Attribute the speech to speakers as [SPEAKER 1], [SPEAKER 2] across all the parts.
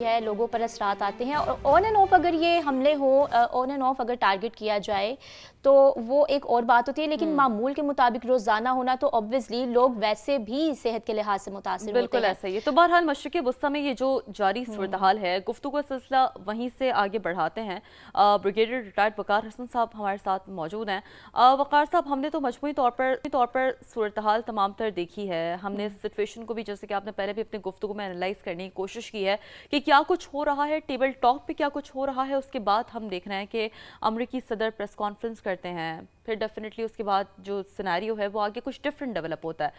[SPEAKER 1] है, लोगों पर असरात आते हैं और ऑन एंड ऑफ अगर ये हमले हो, ऑन एंड ऑफ अगर टारगेट किया जाए तो वो एक और बात होती है, लेकिन मामूल के मुताबिक रोजाना होना तो ऑब्वियसली लोग वैसे भी सेहत के लिहाज से मुतासिर होते
[SPEAKER 2] बिल्कुल
[SPEAKER 1] हैं।
[SPEAKER 2] ऐसा ही है। तो बहरहाल मशरिक़ी वस्ता में ये जो जारी सूरत हाल है, गुफ्तगू का सिलसिला वहीं से आगे बढ़ाते हैं। ब्रिगेडियर रिटायर्ड वकार हसन साहब हमारे साथ मौजूद हैं। वकार साहब, हमने तो मजमूई तौर पर सूरत हाल तमाम तर देखी है। हमने इस सिचुएशन को भी, जैसे कि आपने पहले भी अपने गुफ्तगू में एनालाइज करने की कोशिश की है कि क्या कुछ हो रहा है, टेबल टॉक पे क्या कुछ हो रहा है। उसके बाद हम देख रहे हैं कि अमरीकी सदर प्रेस कॉन्फ्रेंस करते हैं, फिर डेफिनेटली उसके बाद जो सिनेरियो है वो आगे कुछ डिफरेंट डेवलप होता है।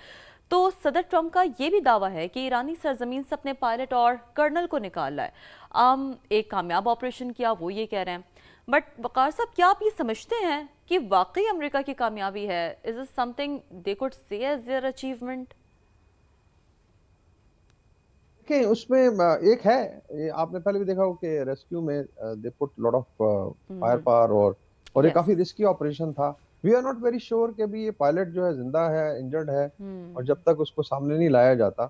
[SPEAKER 2] तो सदर ट्रंप का ये भी दावा है कि ईरानी सरजमीन से अपने पायलट और कर्नल को निकाला है। एक कामयाब ऑपरेशन किया, वो ये कह रहे हैं। बट वकार साहब, क्या आप ये समझते हैं कि वाकई अमेरिका की कामयाबी है? Is it something they could say as their achievement?
[SPEAKER 3] देखिए, उसमें एक है, ये आपने पहले भी देखा हो कि रेस्क्यू में they put lot of fire power और ये काफी
[SPEAKER 2] यस।
[SPEAKER 3] रिस्की ऑपरेशन था। We are not very sure कि भी ये पायलट जो है जिंदा है, इंजर्ड है, और जब तक उसको सामने नहीं लाया जाता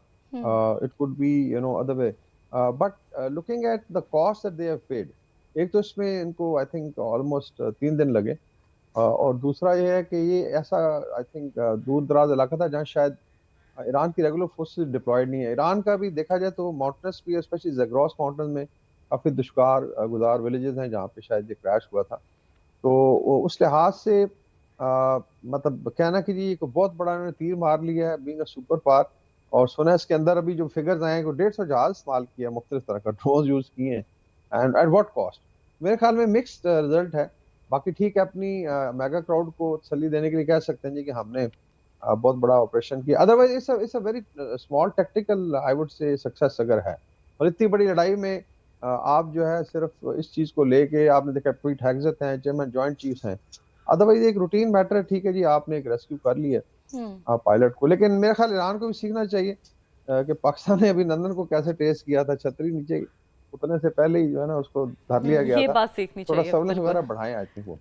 [SPEAKER 3] it could be other way. But looking at the cost that they have paid, एक तो इसमें इनको आई थिंक ऑलमोस्ट 3 दिन लगे, और दूसरा ये है कि ये ऐसा आई थिंक दूर दराज इलाका था जहाँ शायद ईरान की रेगुलर फोर्सेस डिप्लॉयड नहीं है। ईरान का भी देखा जाए तो माउंटेनस भी, स्पेशली ज़ेग्रोस माउंटेन में काफी दुश्वार गुजार विलेजेस हैं जहाँ पे शायद ये क्रैश हुआ था। तो उस लिहाज से मतलब कहना कि जी एक बहुत बड़ा इन्होंने तीर मार लिया है, बीइंग अ सुपर पावर। और सुना है इसके अंदर अभी जो फिगर्स आए हैं कि 150 जहाज इस्तेमाल किया, मुख्तलिफ तरह का ड्रोन यूज किए हैं, एंड एट व्हाट कॉस्ट। मेरे ख्याल में मिक्स्ड रिजल्ट है। बाकी ठीक है, अपनी मेगा क्राउड को तसल्ली देने के लिए कह सकते हैं जी कि हमने बहुत बड़ा ऑपरेशन किया। Otherwise it's a very small tactical I would say success अगर है। और इतनी बड़ी लड़ाई में आप जो है सिर्फ इस चीज को लेके, आपने देखा पीट हेग्सेथ हैं, चेयरमैन जॉइंट चीफ्स हैं। अदरवाइज एक रूटीन मैटर है, ठीक है जी, आपने एक रेस्क्यू कर लिया
[SPEAKER 1] हम्म।
[SPEAKER 3] पायलट को, लेकिन मेरे ख्याल ईरान को भी सीखना चाहिए कि पाकिस्तान ने अभिनंदन को कैसे ट्रेस किया था, छतरी नीचे उतरने से पहले ही जो है ना उसको धर लिया गया
[SPEAKER 2] ये
[SPEAKER 3] था।
[SPEAKER 2] बात सीखनी
[SPEAKER 3] थोड़ा
[SPEAKER 2] चाहिए,
[SPEAKER 3] सर्विलेंस
[SPEAKER 2] बिल्कुल।
[SPEAKER 3] वगैरह बढ़ाएं आई थिंक वो।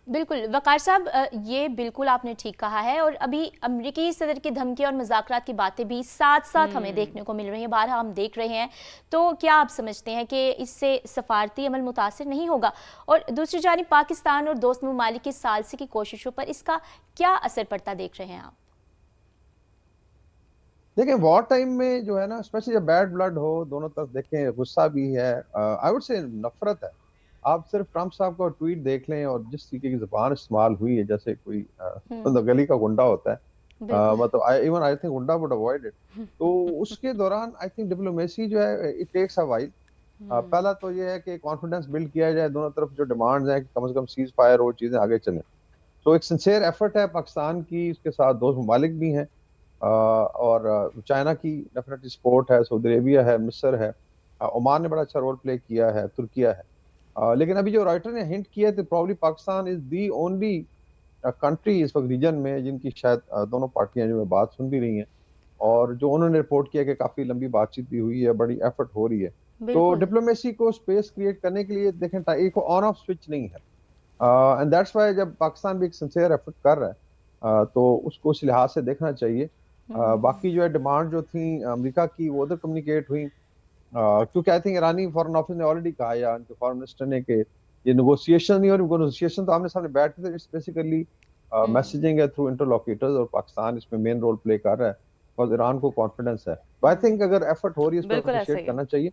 [SPEAKER 1] बिल्कुल वकार साहब, ये बिल्कुल आपने ठीक कहा है और अभी अमेरिकी सदर की धमकी और मुज़ाकरात की बातें भी साथ साथ हमें देखने को मिल रही हैं, बारहा हम देख रहे हैं। तो क्या आप समझते हैं कि इससे सफारती अमल मुतासिर नहीं होगा? और दूसरी जानिब पाकिस्तान और दोस्त ममालिक की सालसी की कोशिशों पर इसका क्या असर पड़ता देख रहे हैं आप?
[SPEAKER 3] देखें, वॉर टाइम में जो है ना, स्पेशली जब बैड ब्लड हो दोनों तरफ, देखें गुस्सा भी है, आई वुड से नफरत है। आप सिर्फ ट्रंप साहब का ट्वीट देख लें और जिस तरीके की जुबान इस्तेमाल हुई है, जैसे कोई मतलब गली का गुंडा होता है,
[SPEAKER 1] बिल्कुल।
[SPEAKER 3] मतलब आई थिंक गुंडा वुड अवॉइड इट। तो उसके दौरान आई थिंक डिप्लोमेसी जो है इट टेक्स अ वाइल। पहला तो ये है कि कॉन्फिडेंस बिल्ड किया जाए, दोनों तरफ जो डिमांड्स हैं कि कम से कम सीज फायर हो, चीजें आगे चलें। तो एक सिंसियर एफर्ट है पाकिस्तान की, उसके साथ दोस्त ममालिक भी हैं, और चाइना की डेफिनेटली सपोर्ट है, सऊदी अरेबिया है, मिस्र है, ओमान ने बड़ा अच्छा रोल प्ले किया है, तुर्किया है। लेकिन अभी जो राइटर ने हिंट किया है तो probably Pakistan is the only country इस वक्त रीजन में जिनकी शायद दोनों पार्टियां जो है बात सुन भी रही हैं, और जो उन्होंने रिपोर्ट किया कि काफी लंबी बातचीत भी हुई है, बड़ी एफर्ट हो रही है। तो
[SPEAKER 1] बिल्कुल।
[SPEAKER 3] डिप्लोमेसी को स्पेस क्रिएट करने के लिए देखें, एक ऑन ऑफ स्विच नहीं है, एंड दैट्स वाई जब पाकिस्तान भी एक सिंसियर एफर्ट कर रहा है तो उसको उस लिहाज से देखना चाहिए। बाकी जो है डिमांड जो थी अमेरिका की वो उधर कम्युनिकेट हुई, क्योंकि I think Irani foreign office ने ऑलरेडी कहा, या उनके फॉरेन मिनिस्टर ने, कि ये नेगोशिएशन नहीं, और नेगोशिएशन तो आमने सामने बैठ के, इट्स बेसिकली मैसेजिंग है थ्रू इंटरलॉक्यूटर्स, और पाकिस्तान इसमें मेन रोल प्ले कर रहा है और ईरान को कॉन्फिडेंस है। तो आई थिंक अगर एफर्ट हो रही है इसको
[SPEAKER 2] बिल्कुल ऐसा
[SPEAKER 3] अप्रिशिएट
[SPEAKER 2] ही है,
[SPEAKER 3] करना चाहिए।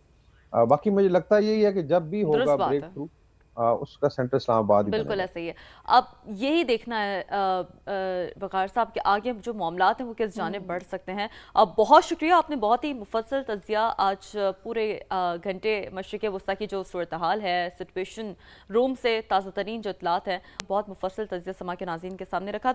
[SPEAKER 3] बाकी मुझे लगता है यही है कि जब भी होगा
[SPEAKER 2] दुरुस्त बात
[SPEAKER 3] ब्रेक
[SPEAKER 2] है।
[SPEAKER 3] थ्रू उसका सेंटर इस्लामाबाद ही
[SPEAKER 2] बिल्कुल
[SPEAKER 3] बनेगा।
[SPEAKER 2] ऐसा ही है। अब यही देखना है वकार साहब के आगे जो मामलात हैं वो किस जानिब बढ़ सकते हैं। अब बहुत शुक्रिया, आपने बहुत ही मुफस्सल तज़किया आज पूरे घंटे मशरिक़ वस्ता की जो सूरत हाल है, सिचुएशन रूम से ताज़ा तरीन जो इतलात हैं, बहुत मुफस्सल तज़किया समा के नाज़रीन के सामने रखा।